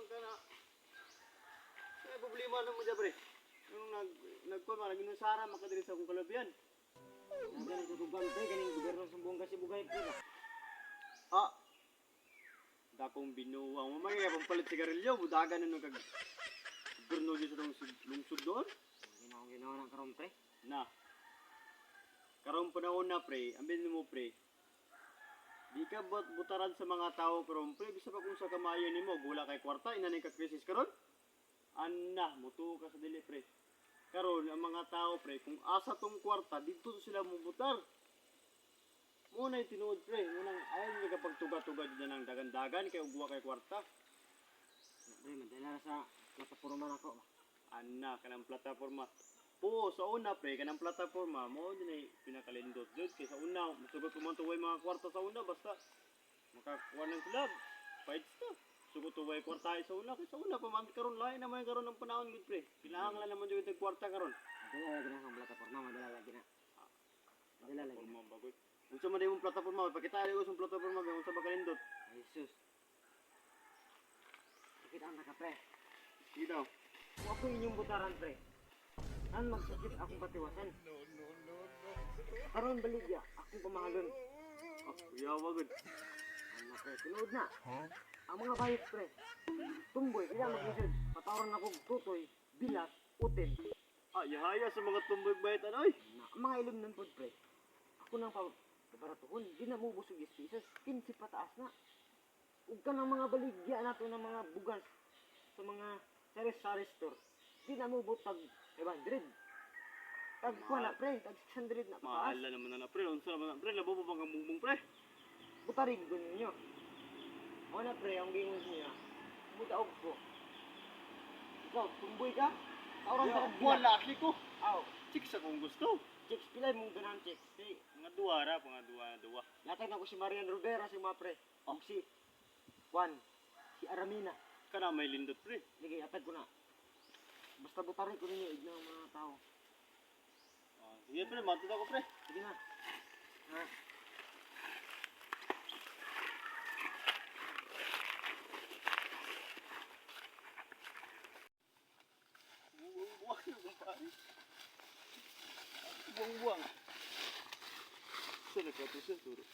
man ka na. May problema na mo dyan, pre. Yung nagpama, naginusara, makadiri sa akong kalabihan. Nagani sa tugang pre, kaning gobyerno sa buong kasi bugay pre ka. Ah, dakong binuwang. Mamaya, pampalit sigarilyo, budagan na nung gurno dyan sa lungsod doon. Ginawa ng karon pre. Na, karong panahon na, pre, ambil mo, pre, di ka butaran sa mga tao karon, pre, bisa pa kung sa kamayo ni mo, gula kay kwarta, inanay ka krisis karon. Anna, mutuo ka sa dili, pre. Karon ang mga tao, pre, kung asa tong kwarta, dito sila mubutar. Muna'y tinuod, pre. Munang ayaw nga kapag tuga-tuga dyan ng dagan-dagan, kay ugwa kay kwarta. Pre, madala sa plataporma na ko. Anna, kanang plataforma. Oo, sa una, pre, kanang plataforma, mo din ay pinakalindot dyan. Kaya sa una, masugot kumantuway mga kwarta sa una, basta makakuha ng sila. Fights na. Sugot tuway kwarta sa una. Kaya sa una, pamamit karon lain naman karon ng panahon, good, pre. Kinahanglan naman dyan yung kwarta karon. Madala lagi na ang plataporma, madala lagi na. Madala lagi na. Bagoy. Unsa man imong plataforma, pakita rin ko sa plataforma, kaya unsa ba kalindot. Ay, sus. Sakit ang naka pre. Sige daw. Kung ako inyong butaran pre, saan magsakit akong patiwasan? Karon baligya, akong pamahalon. Yawa, good. Ano pre, tinood na. Ang mga bayot pre, tumboy, kaya mag-isod, patawaran ako tutoy, bilat, utin. Yahaya sa mga tumbog bayat, anoy. Na, ang mga ilom ng pod pre, ako nang pabaratuhon, di na mo busog ispisas, 15 pataas na. Huwag ka ng mga baligya nato ng mga bugas sa mga sari-sari store. Di na mo butag 500. Tag ko na pre, tag 600 na pataas. Maala naman na, pre. Unsa naman, pre. Labo pa bang bumbong, pre. Butarig ko ninyo. O na pre, ang gingon niya, mutaog ko. Ikaw, tumboy ka? Tauran ka ng Buwan bilat. laki ko. Aw, Chicks akong gusto. chicks, pilay mong ganang chicks. Hey, Mga duwa ra, mga duwa. latag na ko si Marian Rivera, si mga pre. O si Juan, si Aramina. Kana may lindot, pre. Sige, atag ko na. Basta butarig ko ninyo, ignaw ang mga tao. Sige, pre. Matut ako, pre. Sige na. Ha? Buwang-buwang yung pare. Buwang-buwang. Saan nagkatusin, turo?